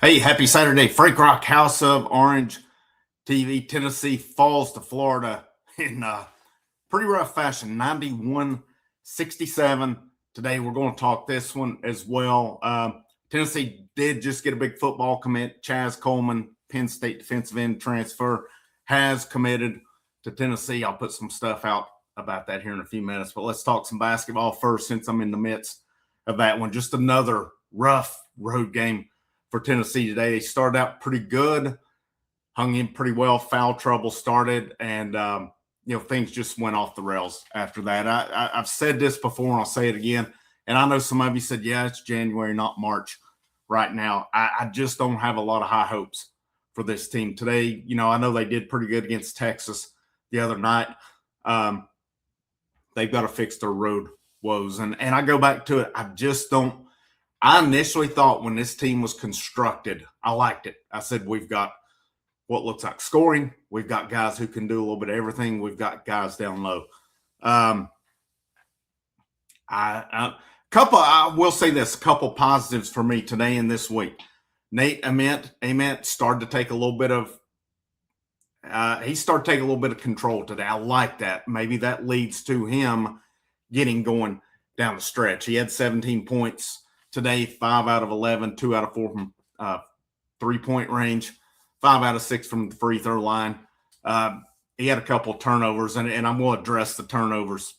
Hey, happy Saturday. Frank Rock, House of Orange TV. Tennessee falls to Florida in pretty rough fashion, 91-67. Today, we're going to talk this one as well. Tennessee did just get a big football commit. Chaz Coleman, Penn State defensive end transfer, has committed to Tennessee. I'll put some stuff out about that here in a few minutes, but let's talk some basketball first since I'm in the midst of that one. Just another rough road game for Tennessee today. They started out pretty good, hung in pretty well. Foul trouble started, and things just went off the rails after that. I've said this before, and I'll say it again. And I know some of you said, "Yeah, it's January, not March." Right now, I just don't have a lot of high hopes for this team today. I know they did pretty good against Texas the other night. They've got to fix their road woes, and I go back to it. I just don't. I initially thought when this team was constructed, I liked it. I said, we've got what looks like scoring. We've got guys who can do a little bit of everything. We've got guys down low. I will say this, a couple positives for me today and this week. Nate Ament started to take a little bit of control today. I like that. Maybe that leads to him getting going down the stretch. He had 17 points today, 5 out of 11, 2 out of 4 from 3-point range, 5 out of 6 from the free throw line. He had a couple of turnovers, and I'm going to address the turnovers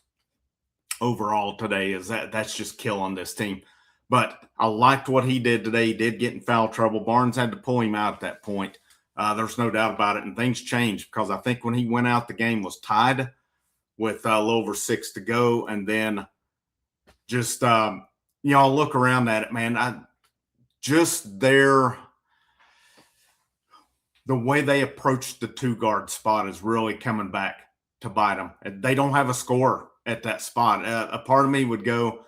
overall today. That's just killing this team. But I liked what he did today. He did get in foul trouble. Barnes had to pull him out at that point. There's no doubt about it. And things changed because I think when he went out, the game was tied with a little over 6 to go. And then just I'll look around at it, man. The way they approached the 2-guard spot is really coming back to bite them. They don't have a scorer at that spot. A part of me would go,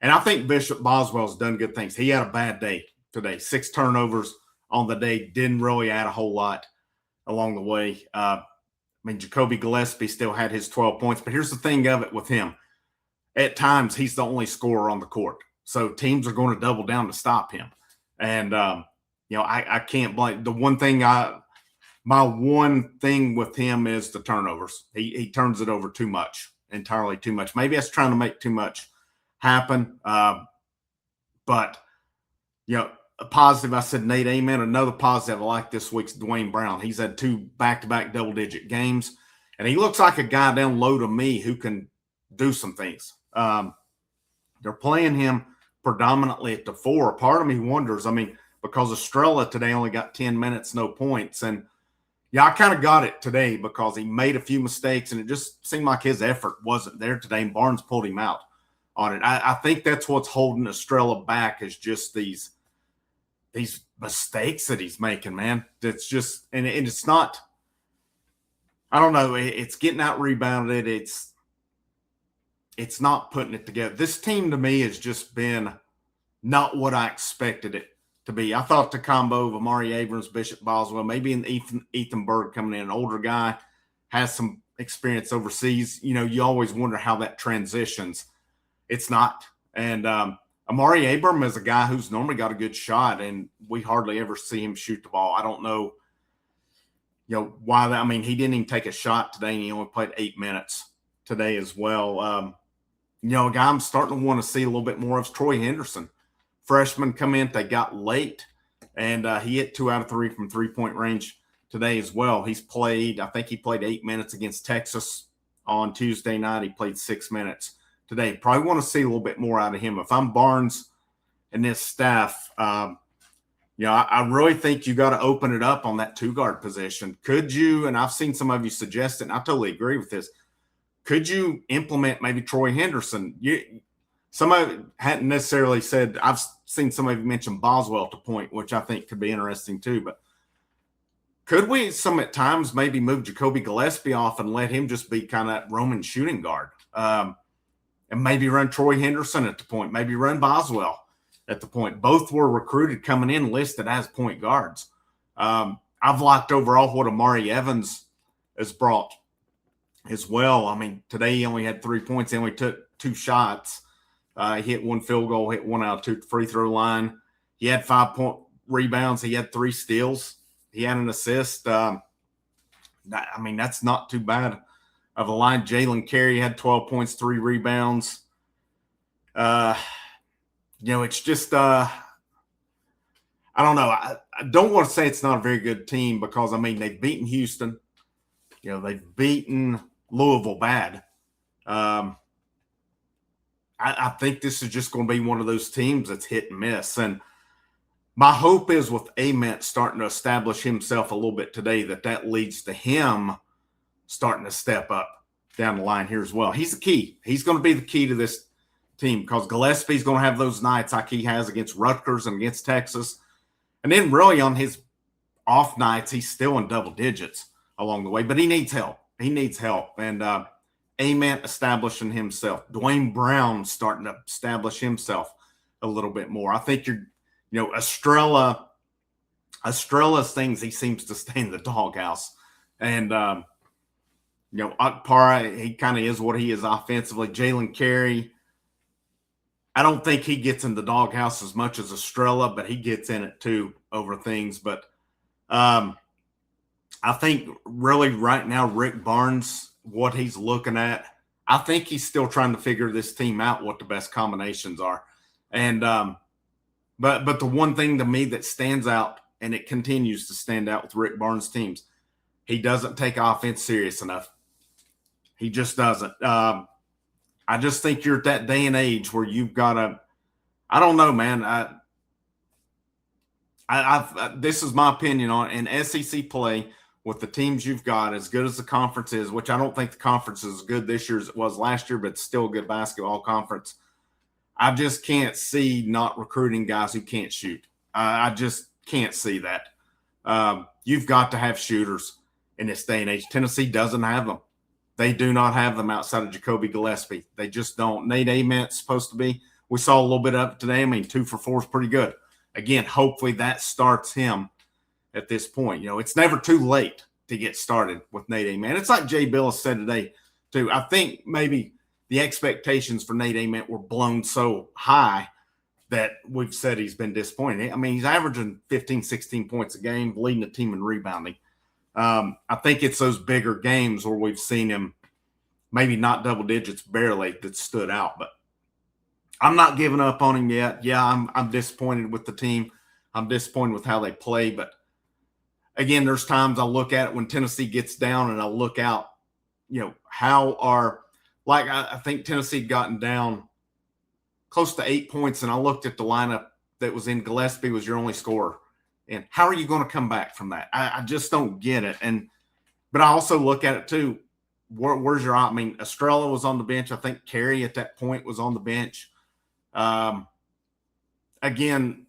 and I think Bishop Boswell's done good things. He had a bad day today. 6 turnovers on the day, didn't really add a whole lot along the way. Jacoby Gillespie still had his 12 points, but here's the thing of it with him. At times, he's the only scorer on the court. So teams are going to double down to stop him. And, I can't blame. My one thing with him is the turnovers. He turns it over too much, entirely too much. Maybe that's trying to make too much happen. But, a positive, I said Nate Amen. Another positive I like this week's Dwayne Brown. He's had 2 back-to-back double-digit games. And he looks like a guy down low to me who can do some things. They're playing him predominantly at the 4. Part of me wonders, because Estrella today only got 10 minutes, no points. And, I kind of got it today because he made a few mistakes, and it just seemed like his effort wasn't there today, and Barnes pulled him out on it. I think that's what's holding Estrella back is just these mistakes that he's making, man. It's just – and it's not – I don't know. It's getting out rebounded. It's not putting it together. This team to me has just been not what I expected it to be. I thought the combo of Amari Abrams, Bishop Boswell, maybe an Ethan Berg coming in, an older guy, has some experience overseas. You always wonder how that transitions. It's not. And Amari Abrams is a guy who's normally got a good shot, and we hardly ever see him shoot the ball. I don't know, why that. He didn't even take a shot today, and he only played 8 minutes today as well. A guy I'm starting to want to see a little bit more of is Troy Henderson. Freshman come in, they got late, and he hit 2 out of 3 from 3-point range today as well. I think he played 8 minutes against Texas on Tuesday night. He played 6 minutes today. Probably want to see a little bit more out of him. If I'm Barnes and this staff, I really think you got to open it up on that 2-guard position. Could you, and I've seen some of you suggest it, and I totally agree with this, could you implement maybe Troy Henderson? Somebody hadn't necessarily said, I've seen somebody mention Boswell to point, which I think could be interesting too. But could we at times maybe move Jacoby Gillespie off and let him just be kind of that Roman shooting guard? And maybe run Troy Henderson at the point, maybe run Boswell at the point. Both were recruited coming in listed as point guards. I've liked overall what Amari Evans has brought as well. Today he only had 3 points. He only took 2 shots. He hit 1 field goal, hit 1 out of 2 free throw line. He had 5 rebounds. He had 3 steals. He had an assist. I mean, that's not too bad of a line. Jalen Carey had 12 points, 3 rebounds. It's just I don't know. I don't want to say it's not a very good team because, I mean, they've beaten Houston. They've beaten Louisville bad. I think this is just going to be one of those teams that's hit and miss. And my hope is with Ament starting to establish himself a little bit today, that leads to him starting to step up down the line here as well. He's the key. He's going to be the key to this team because Gillespie's going to have those nights like he has against Rutgers and against Texas. And then really on his off nights, he's still in double digits along the way. But he needs help. He needs help. And Ament establishing himself. Dwayne Brown starting to establish himself a little bit more. I think Estrela's things, he seems to stay in the doghouse. And, Akpara, he kind of is what he is offensively. Jalen Carey, I don't think he gets in the doghouse as much as Estrella, but he gets in it too over things. But I think really right now, Rick Barnes, what he's looking at, I think he's still trying to figure this team out, what the best combinations are. And but the one thing to me that stands out, and it continues to stand out with Rick Barnes' teams, he doesn't take offense serious enough. He just doesn't. I just think you're at that day and age where you've got to – I don't know, man. This is my opinion on it. In SEC play with the teams you've got, as good as the conference is, which I don't think the conference is as good this year as it was last year, but it's still a good basketball conference. I just can't see not recruiting guys who can't shoot. I just can't see that. You've got to have shooters in this day and age. Tennessee doesn't have them. They do not have them outside of Jacoby Gillespie. They just don't. Nate Ament's supposed to be. We saw a little bit of it today. I mean, 2 for 4 is pretty good. Again, hopefully that starts him at this point. It's never too late to get started with Nate Ament. It's like Jay Billis said today, too. I think maybe the expectations for Nate Ament were blown so high that we've said he's been disappointed. I mean, he's averaging 15, 16 points a game, leading the team in rebounding. I think it's those bigger games where we've seen him maybe not double digits, barely, that stood out. But I'm not giving up on him yet. Yeah, I'm disappointed with the team. I'm disappointed with how they play. But, again, there's times I look at it when Tennessee gets down and I look out, I think Tennessee had gotten down close to 8 points, and I looked at the lineup that was in. Gillespie was your only scorer. And how are you going to come back from that? I just don't get it. But I also look at it too. Where's your – I mean, Estrella was on the bench. I think Carey at that point was on the bench. Again,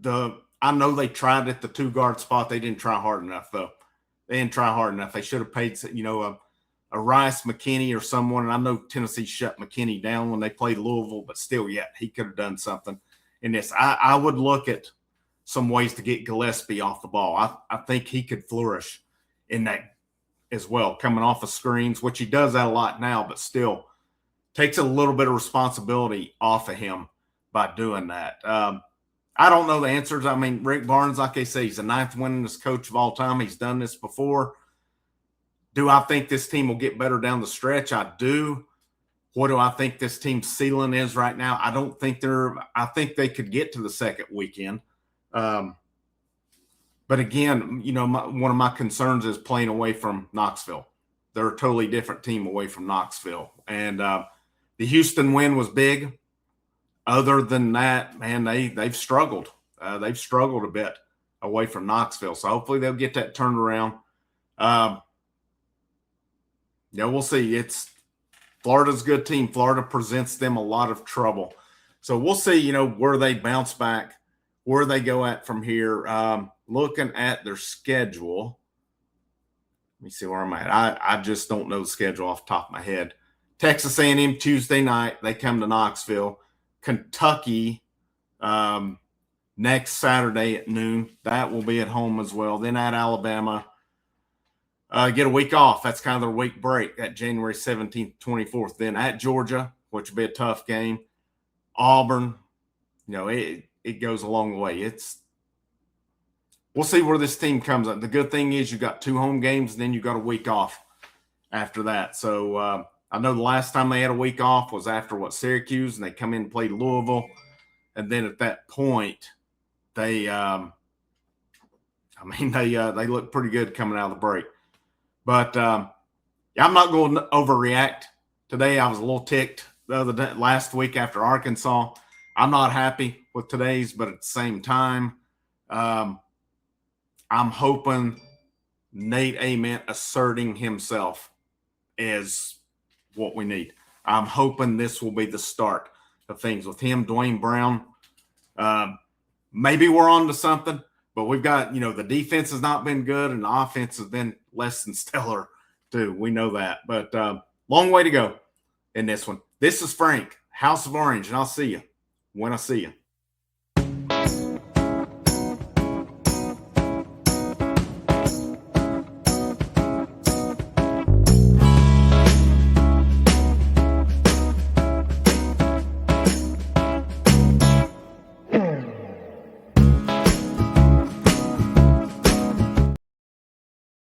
I know they tried at the 2-guard spot. They didn't try hard enough, though. They didn't try hard enough. They should have paid, a Rice McKinney or someone. And I know Tennessee shut McKinney down when they played Louisville, but still, he could have done something in this. I would look at some ways to get Gillespie off the ball. I think he could flourish in that as well, coming off of screens, which he does that a lot now, but still takes a little bit of responsibility off of him by doing that. I don't know the answers. I mean, Rick Barnes, like I say, he's the 9th winningest coach of all time. He's done this before. Do I think this team will get better down the stretch? I do. What do I think this team's ceiling is right now? I don't think I think they could get to the second weekend. But again, one of my concerns is playing away from Knoxville. They're a totally different team away from Knoxville. And the Houston win was big. Other than that, man, they've struggled. They've struggled a bit away from Knoxville. So hopefully they'll get that turned around. We'll see. Florida's a good team. Florida presents them a lot of trouble. So we'll see, where they bounce back, where they go at from here. Looking at their schedule, let me see where I'm at. I just don't know the schedule off the top of my head. Texas A&M Tuesday night, they come to Knoxville. Kentucky next Saturday at noon. That will be at home as well. Then at Alabama. Get a week off. That's kind of their week break, that January 17th, 24th. Then at Georgia, which will be a tough game. Auburn, it goes a long way. we'll see where this team comes up. The good thing is you got 2 home games, and then you got a week off after that. So I know the last time they had a week off was after Syracuse, and they come in and played Louisville, and then at that point they they look pretty good coming out of the break. But I'm not going to overreact today. I was a little ticked last week after Arkansas. I'm not happy with today's, but at the same time, I'm hoping Nate Ament asserting himself is what we need. I'm hoping this will be the start of things with him, Dwayne Brown. Maybe we're on to something, but we've got, the defense has not been good and the offense has been less than stellar too. We know that, but long way to go in this one. This is Frank, House of Orange, and I'll see you when I see you.